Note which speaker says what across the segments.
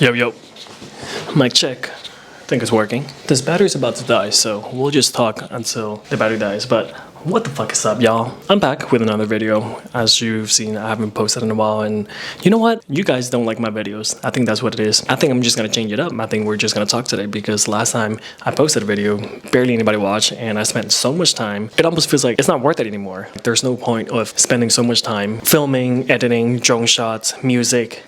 Speaker 1: Yo, yo. Mic check. I think it's working. This battery's about to die, so we'll just talk until the battery dies. But what the fuck is up, y'all? I'm back with another video. As you've seen, I haven't posted in a while, and you know what? You guys don't like my videos. I think that's what it is. I think I'm just gonna change it up. I think we're just gonna talk today because last time I posted a video, barely anybody watched, and I spent so much time. It almost feels like it's not worth it anymore. There's no point of spending so much time filming, editing, drone shots, music,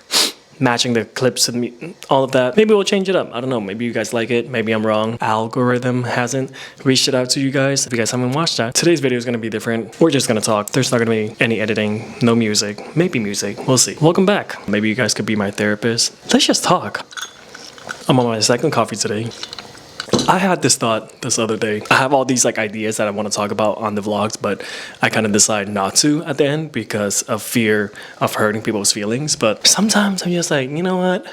Speaker 1: matching the clips and all of that. Maybe we'll change it up. I don't know. Maybe you guys like it. Maybe I'm wrong. Algorithm hasn't reached it out to you guys. If you guys haven't watched that, today's video is going to be different. We're just going to talk. There's not going to be any editing, no music, maybe music. We'll see. Welcome back. Maybe you guys could be my therapist. Let's just talk. I'm on my second coffee today. I had this thought this other day. I have all these ideas that I want to talk about on the vlogs, but I kind of decide not to at the end because of fear of hurting people's feelings. But sometimes I'm just like, you know what?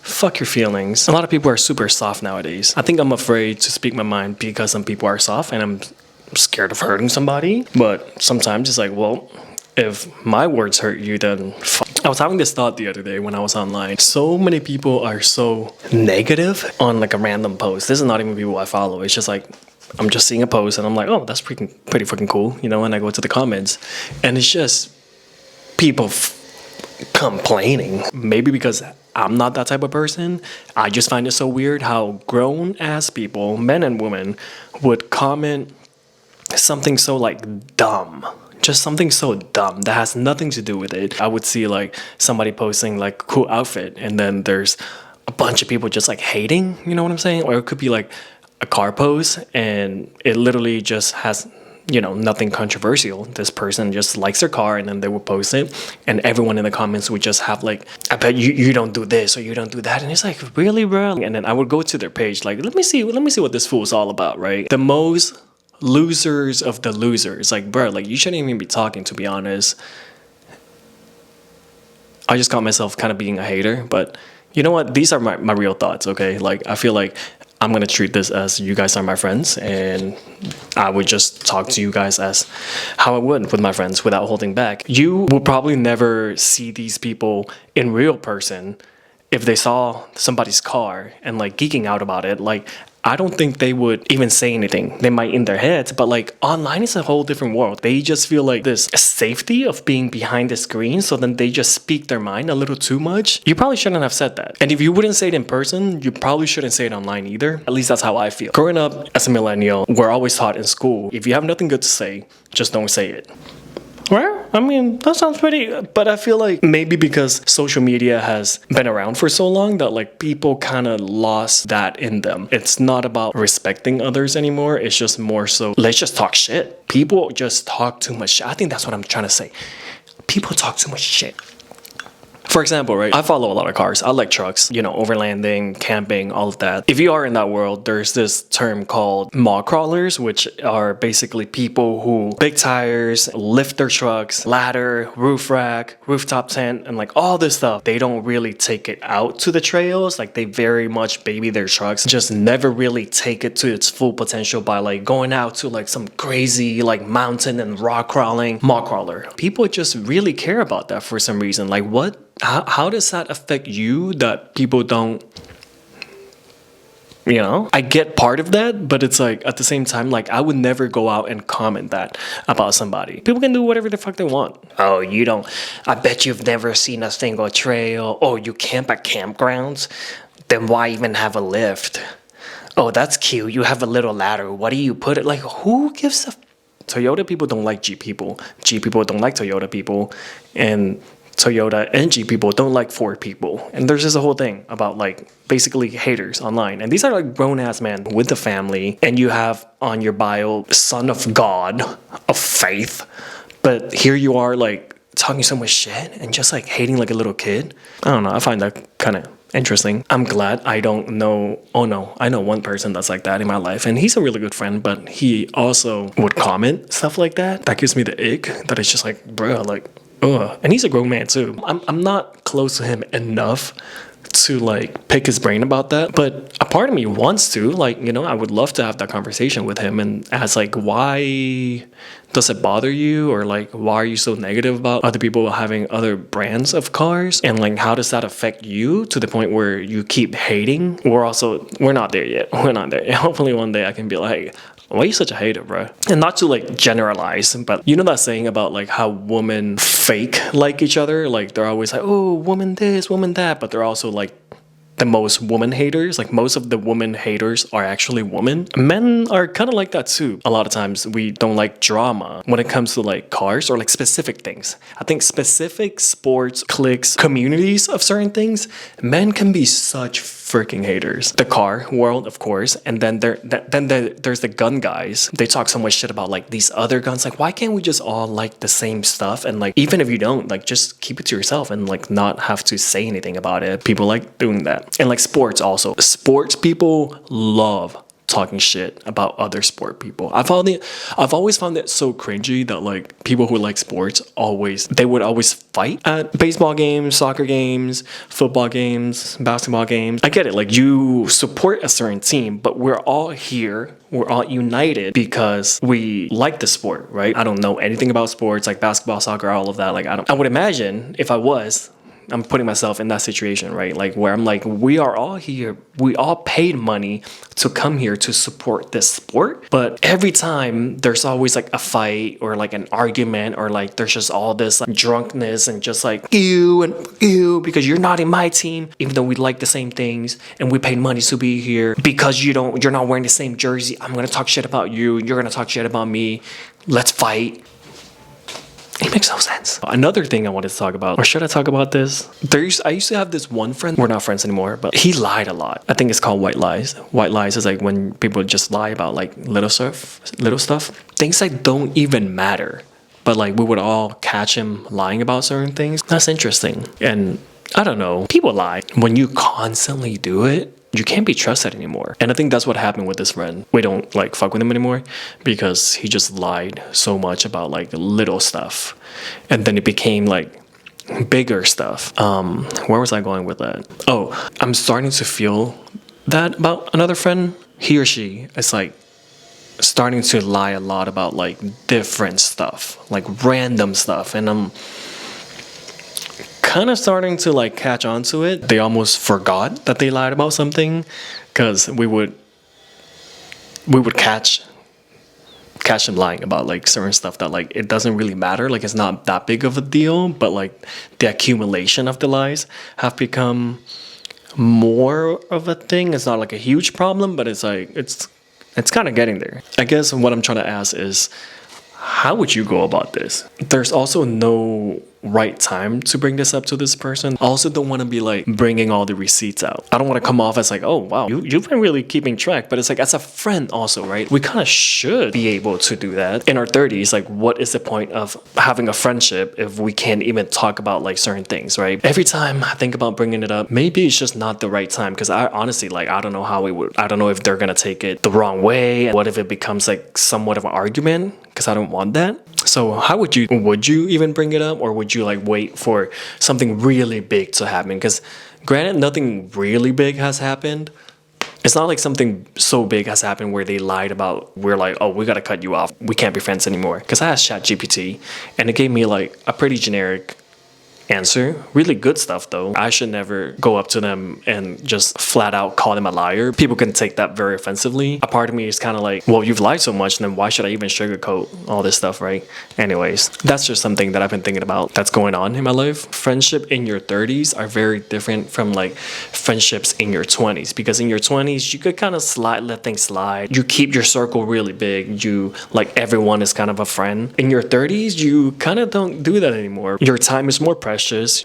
Speaker 1: Fuck your feelings. A lot of people are super soft nowadays. I think I'm afraid to speak my mind because some people are soft and I'm scared of hurting somebody. But sometimes it's like, well, if my words hurt you, then fuck. I was having this thought the other day when I was online. So many people are so negative on like a random post. This is not even people I follow. It's just like, I'm just seeing a post and I'm like, oh, that's pretty fucking cool. You know, and I go to the comments and it's just people complaining. Maybe because I'm not that type of person. I just find it so weird how grown ass people, men and women, would comment something so like dumb. Just something so dumb that has nothing to do with it. I would see like somebody posting like cool outfit and then there's a bunch of people just like hating, you know what I'm saying? Or it could be like a car pose and it literally just has, you know, nothing controversial. This person just likes their car and then they would post it and everyone in the comments would just have like, I bet you don't do this or you don't do that. And it's like, really, bro? And then I would go to their page like, let me see what this fool's all about, right? The most losers of the losers. Like, bro, like you shouldn't even be talking, to be honest. I just caught myself kind of being a hater, but you know what? These are my real thoughts, okay? Like, I feel like I'm gonna treat this as you guys are my friends and I would just talk to you guys as how I would with my friends without holding back. You will probably never see these people in real person if they saw somebody's car and like geeking out about it. Like, I don't think they would even say anything. They might in their heads, but like online is a whole different world. They just feel like this safety of being behind the screen, so then they just speak their mind a little too much. You probably shouldn't have said that. And if you wouldn't say it in person, you probably shouldn't say it online either. At least that's how I feel. Growing up as a millennial, we're always taught in school, if you have nothing good to say, just don't say it. Well, I mean, that sounds pretty, but I feel like maybe because social media has been around for so long that like people kind of lost that in them. It's not about respecting others anymore. It's just more so, let's just talk shit. People just talk too much shit. I think that's what I'm trying to say. People talk too much shit. For example, right, I follow a lot of cars. I like trucks, you know, overlanding, camping, all of that. If you are in that world, there's this term called mall crawlers, which are basically people who big tires, lift their trucks, ladder, roof rack, rooftop tent, and like all this stuff. They don't really take it out to the trails. Like they very much baby their trucks, just never really take it to its full potential by like going out to like some crazy like mountain and rock crawling. Mall crawler. People just really care about that for some reason. Like what? How does that affect you that people don't, you know? I get part of that, but it's like at the same time, like I would never go out and comment that about somebody. People can do whatever the fuck they want. Oh, you don't, I bet you've never seen a single trail. Oh, you camp at campgrounds? Then why even have a lift? Oh, that's cute. You have a little ladder. What do you put it? Like, who gives a... Toyota people don't like Jeep people. Jeep people don't like Toyota people. And Toyota and Jeep people don't like Ford people. And there's just a whole thing about like basically haters online. And these are like grown ass men with a family. And you have on your bio, son of God, of faith. But here you are like talking so much shit and just like hating like a little kid. I don't know. I find that kind of interesting. I'm glad I don't know. Oh no, I know one person that's like that in my life. And he's a really good friend, but he also would comment stuff like that. That gives me the ick that it's just like, bro, like, ugh. And he's a grown man too. I'm not close to him enough to like pick his brain about that, but a part of me wants to, like, you know, I would love to have that conversation with him and ask like, why does it bother you, or like why are you so negative about other people having other brands of cars, and like how does that affect you to the point where you keep hating? We're not there yet. We're not there yet. Hopefully one day I can be like, why are you such a hater, bro? And not to like generalize, but you know that saying about like how women fake like each other? Like they're always like, oh, woman this, woman that, but they're also like the most woman haters. Like most of the woman haters are actually women. Men are kind of like that too. A lot of times we don't like drama when it comes to like cars or like specific things. I think specific sports, cliques, communities of certain things, men can be such freaking haters. The car world, of course, and then there's the gun guys. They talk so much shit about like these other guns. Like, why can't we just all like the same stuff? And like, even if you don't, like, just keep it to yourself and like not have to say anything about it. People like doing that. And like sports also. Sports people love talking shit about other sport people. I've always found it so cringy that like people who like sports they would always fight at baseball games, soccer games, football games, basketball games. I get it, like you support a certain team, but we're all here, we're all united because we like the sport, right? I don't know anything about sports like basketball, soccer, all of that. Like I would imagine if I'm putting myself in that situation, right? Like where I'm like, we are all here. We all paid money to come here to support this sport. But every time there's always like a fight or like an argument, or like there's just all this like drunkenness and just like you and you because you're not in my team, even though we like the same things and we paid money to be here. Because you're not wearing the same jersey, I'm gonna talk shit about you. You're gonna talk shit about me. Let's fight. It makes no sense. Another thing I wanted to talk about, or should I talk about this? I used to have this one friend. We're not friends anymore, but he lied a lot. I think it's called white lies. White lies is like when people just lie about like little stuff, things that don't even matter. But like we would all catch him lying about certain things. That's interesting. And I don't know, people lie. When you constantly do it, you can't be trusted anymore. And I think that's what happened with this friend. We don't like fuck with him anymore because he just lied so much about like little stuff. And then it became like bigger stuff. Where was I going with that? Oh, I'm starting to feel that about another friend. He or she is like starting to lie a lot about like different stuff, like random stuff. And I'm kind of starting to like catch on to it. They almost forgot that they lied about something because we would catch them lying about like certain stuff that like it doesn't really matter, like it's not that big of a deal, but like the accumulation of the lies have become more of a thing. It's not like a huge problem, but it's like it's kind of getting there. I guess what I'm trying to ask is, how would you go about this? There's also no right time to bring this up to this person. I also don't want to be like bringing all the receipts out. I don't want to come off as like, oh wow, you've been really keeping track. But it's like, as a friend also, right? We kind of should be able to do that. In our 30s, like what is the point of having a friendship if we can't even talk about like certain things, right? Every time I think about bringing it up, maybe it's just not the right time, because I honestly, like, I don't know how I don't know if they're gonna take it the wrong way. What if it becomes like somewhat of an argument? Because I don't want that. So how would you even bring it up, or would you like wait for something really big to happen? Because granted, nothing really big has happened. It's not like something so big has happened where they lied about, we're like, oh, we gotta cut you off, we can't be friends anymore. Because I asked ChatGPT and it gave me like a pretty generic answer. Really good stuff though. I should never go up to them and just flat out call them a liar. People can take that very offensively. A part of me is kind of like, well, you've lied so much, then why should I even sugarcoat all this stuff, right? Anyways, that's just something that I've been thinking about that's going on in my life. Friendship in your 30s are very different from like friendships in your 20s, because in your 20s you could kind of let things slide. You keep your circle really big. You like, everyone is kind of a friend. In your 30s, you kind of don't do that anymore. Your time is more precious.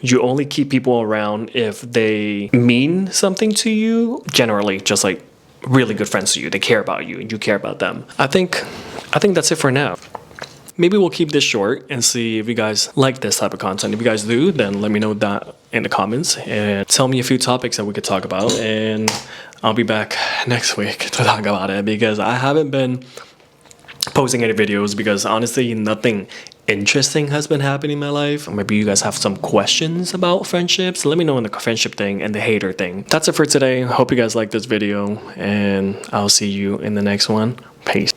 Speaker 1: You only keep people around if they mean something to you. Generally, just like really good friends to you. They care about you and you care about them. I think that's it for now. Maybe we'll keep this short and see if you guys like this type of content. If you guys do, then let me know that in the comments and tell me a few topics that we could talk about. And I'll be back next week to talk about it, because I haven't been posting any videos because honestly nothing interesting has been happening in my life. Or maybe you guys have some questions about friendships. Let me know in the friendship thing and the hater thing. That's it for today. Hope you guys like this video, and I'll see you in the next one. Peace.